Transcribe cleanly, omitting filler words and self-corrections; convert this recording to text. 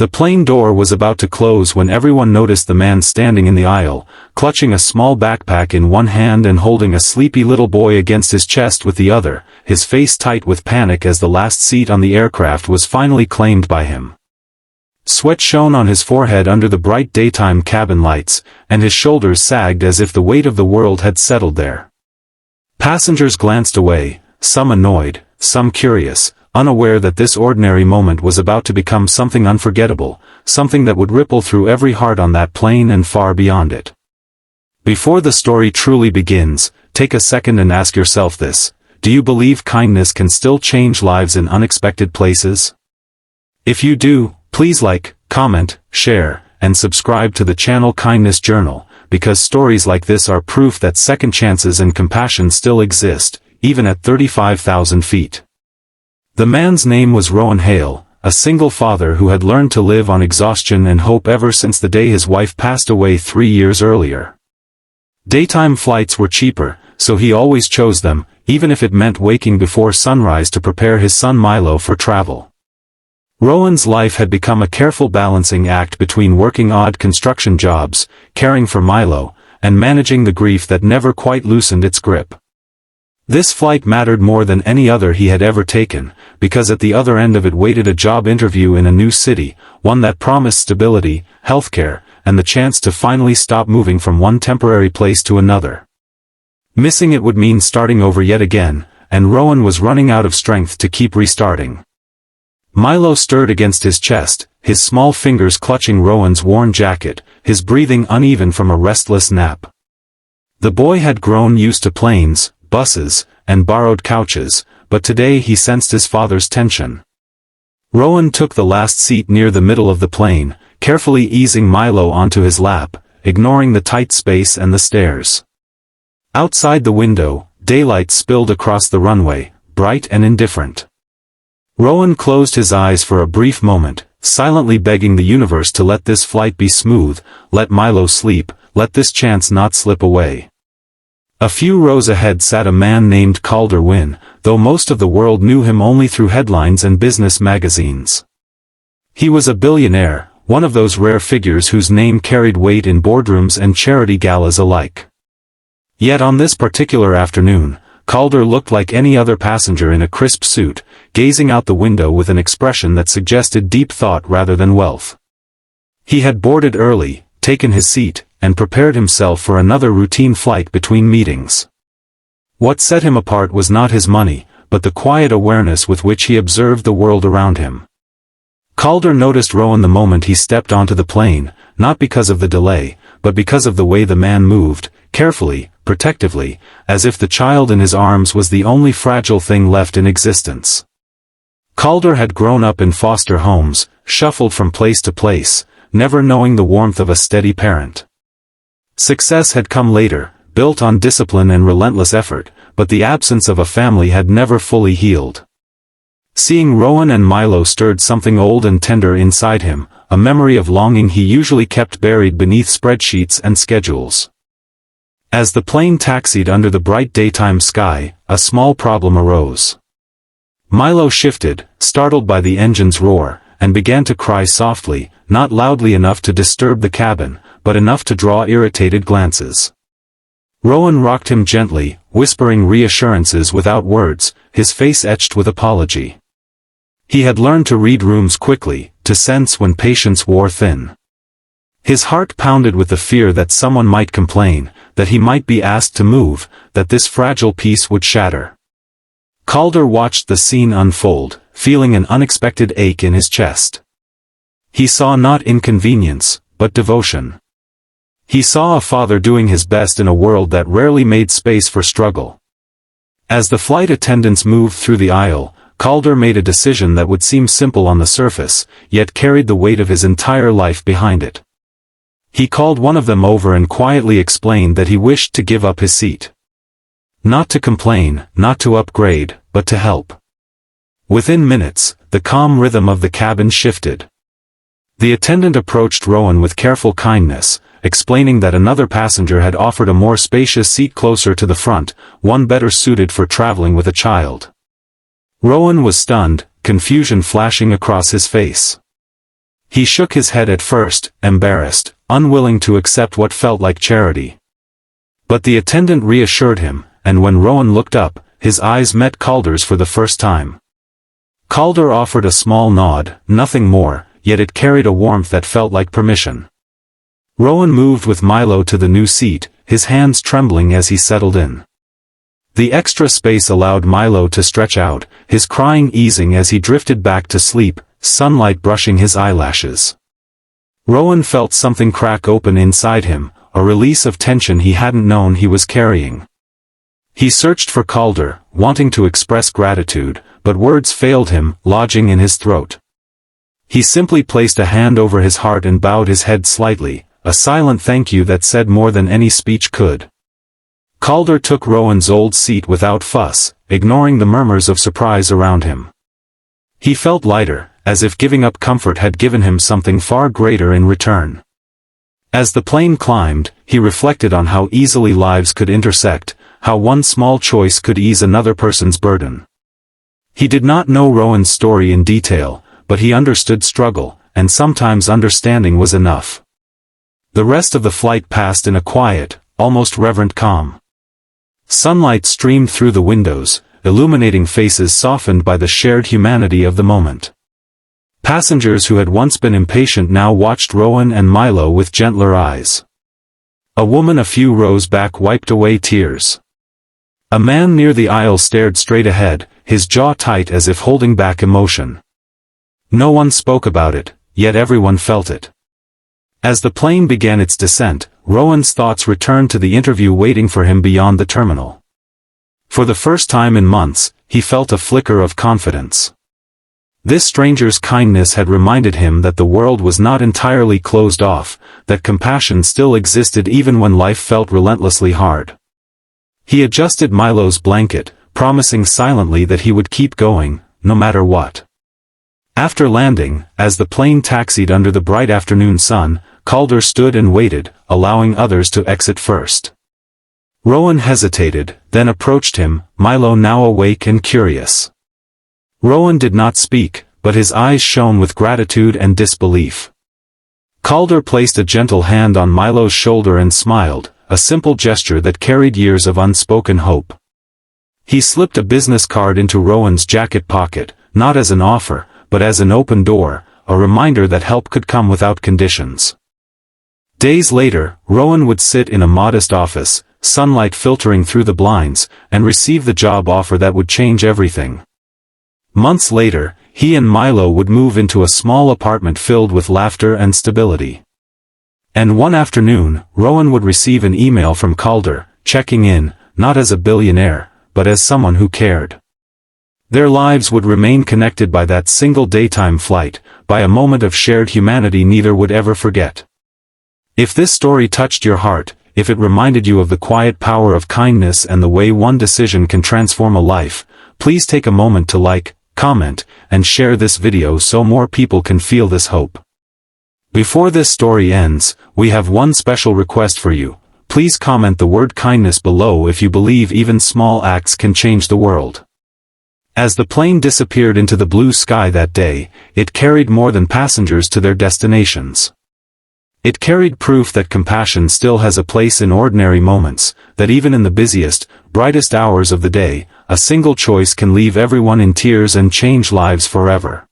The plane door was about to close when everyone noticed the man standing in the aisle, clutching a small backpack in one hand and holding a sleepy little boy against his chest with the other, his face tight with panic as the last seat on the aircraft was finally claimed by him. Sweat shone on his forehead under the bright daytime cabin lights, and his shoulders sagged as if the weight of the world had settled there. Passengers glanced away, some annoyed, some curious, unaware that this ordinary moment was about to become something unforgettable, something that would ripple through every heart on that plane and far beyond it. Before the story truly begins, take a second and ask yourself this: do you believe kindness can still change lives in unexpected places? If you do, please like, comment, share, and subscribe to the channel Kindness Journal, because stories like this are proof that second chances and compassion still exist, even at 35,000 feet. The man's name was Rowan Hale, a single father who had learned to live on exhaustion and hope ever since the day his wife passed away 3 years earlier. Daytime flights were cheaper, so he always chose them, even if it meant waking before sunrise to prepare his son Milo for travel. Rowan's life had become a careful balancing act between working odd construction jobs, caring for Milo, and managing the grief that never quite loosened its grip. This flight mattered more than any other he had ever taken, because at the other end of it waited a job interview in a new city, one that promised stability, healthcare, and the chance to finally stop moving from one temporary place to another. Missing it would mean starting over yet again, and Rowan was running out of strength to keep restarting. Milo stirred against his chest, his small fingers clutching Rowan's worn jacket, his breathing uneven from a restless nap. The boy had grown used to planes, buses, and borrowed couches, but today he sensed his father's tension. Rowan took the last seat near the middle of the plane, carefully easing Milo onto his lap, ignoring the tight space and the stairs. Outside the window, daylight spilled across the runway, bright and indifferent. Rowan closed his eyes for a brief moment, silently begging the universe to let this flight be smooth, let Milo sleep, let this chance not slip away. A few rows ahead sat a man named Calder Wynn, though most of the world knew him only through headlines and business magazines. He was a billionaire, one of those rare figures whose name carried weight in boardrooms and charity galas alike. Yet on this particular afternoon, Calder looked like any other passenger in a crisp suit, gazing out the window with an expression that suggested deep thought rather than wealth. He had boarded early, taken his seat, and prepared himself for another routine flight between meetings. What set him apart was not his money, but the quiet awareness with which he observed the world around him. Calder noticed Rowan the moment he stepped onto the plane, not because of the delay, but because of the way the man moved, carefully, protectively, as if the child in his arms was the only fragile thing left in existence. Calder had grown up in foster homes, shuffled from place to place, never knowing the warmth of a steady parent. Success had come later, built on discipline and relentless effort, but the absence of a family had never fully healed. Seeing Rowan and Milo stirred something old and tender inside him, a memory of longing he usually kept buried beneath spreadsheets and schedules. As the plane taxied under the bright daytime sky, a small problem arose. Milo shifted, startled by the engine's roar, and began to cry softly, not loudly enough to disturb the cabin, but enough to draw irritated glances. Rowan rocked him gently, whispering reassurances without words, his face etched with apology. He had learned to read rooms quickly, to sense when patience wore thin. His heart pounded with the fear that someone might complain, that he might be asked to move, that this fragile piece would shatter. Calder watched the scene unfold, feeling an unexpected ache in his chest. He saw not inconvenience, but devotion. He saw a father doing his best in a world that rarely made space for struggle. As the flight attendants moved through the aisle, Calder made a decision that would seem simple on the surface, yet carried the weight of his entire life behind it. He called one of them over and quietly explained that he wished to give up his seat. Not to complain, not to upgrade, but to help. Within minutes, the calm rhythm of the cabin shifted. The attendant approached Rowan with careful kindness, explaining that another passenger had offered a more spacious seat closer to the front, one better suited for traveling with a child. Rowan was stunned, confusion flashing across his face. He shook his head at first, embarrassed, unwilling to accept what felt like charity. But the attendant reassured him, and when Rowan looked up, his eyes met Calder's for the first time. Calder offered a small nod, nothing more, yet it carried a warmth that felt like permission. Rowan moved with Milo to the new seat, his hands trembling as he settled in. The extra space allowed Milo to stretch out, his crying easing as he drifted back to sleep, sunlight brushing his eyelashes. Rowan felt something crack open inside him, a release of tension he hadn't known he was carrying. He searched for Calder, wanting to express gratitude, but words failed him, lodging in his throat. He simply placed a hand over his heart and bowed his head slightly, a silent thank you that said more than any speech could. Calder took Rowan's old seat without fuss, ignoring the murmurs of surprise around him. He felt lighter, as if giving up comfort had given him something far greater in return. As the plane climbed, he reflected on how easily lives could intersect, how one small choice could ease another person's burden. He did not know Rowan's story in detail, but he understood struggle, and sometimes understanding was enough. The rest of the flight passed in a quiet, almost reverent calm. Sunlight streamed through the windows, illuminating faces softened by the shared humanity of the moment. Passengers who had once been impatient now watched Rowan and Milo with gentler eyes. A woman a few rows back wiped away tears. A man near the aisle stared straight ahead, his jaw tight as if holding back emotion. No one spoke about it, yet everyone felt it. As the plane began its descent, Rowan's thoughts returned to the interview waiting for him beyond the terminal. For the first time in months, he felt a flicker of confidence. This stranger's kindness had reminded him that the world was not entirely closed off, that compassion still existed even when life felt relentlessly hard. He adjusted Milo's blanket, promising silently that he would keep going, no matter what. After landing, as the plane taxied under the bright afternoon sun, Calder stood and waited, allowing others to exit first. Rowan hesitated, then approached him, Milo now awake and curious. Rowan did not speak, but his eyes shone with gratitude and disbelief. Calder placed a gentle hand on Milo's shoulder and smiled, a simple gesture that carried years of unspoken hope. He slipped a business card into Rowan's jacket pocket, not as an offer, but as an open door, a reminder that help could come without conditions. Days later, Rowan would sit in a modest office, sunlight filtering through the blinds, and receive the job offer that would change everything. Months later, he and Milo would move into a small apartment filled with laughter and stability. And one afternoon, Rowan would receive an email from Calder, checking in, not as a billionaire, but as someone who cared. Their lives would remain connected by that single daytime flight, by a moment of shared humanity neither would ever forget. If this story touched your heart, if it reminded you of the quiet power of kindness and the way one decision can transform a life, please take a moment to like, comment, and share this video so more people can feel this hope. Before this story ends, we have one special request for you. Please comment the word kindness below if you believe even small acts can change the world. As the plane disappeared into the blue sky that day, it carried more than passengers to their destinations. It carried proof that compassion still has a place in ordinary moments, that even in the busiest, brightest hours of the day, a single choice can leave everyone in tears and change lives forever.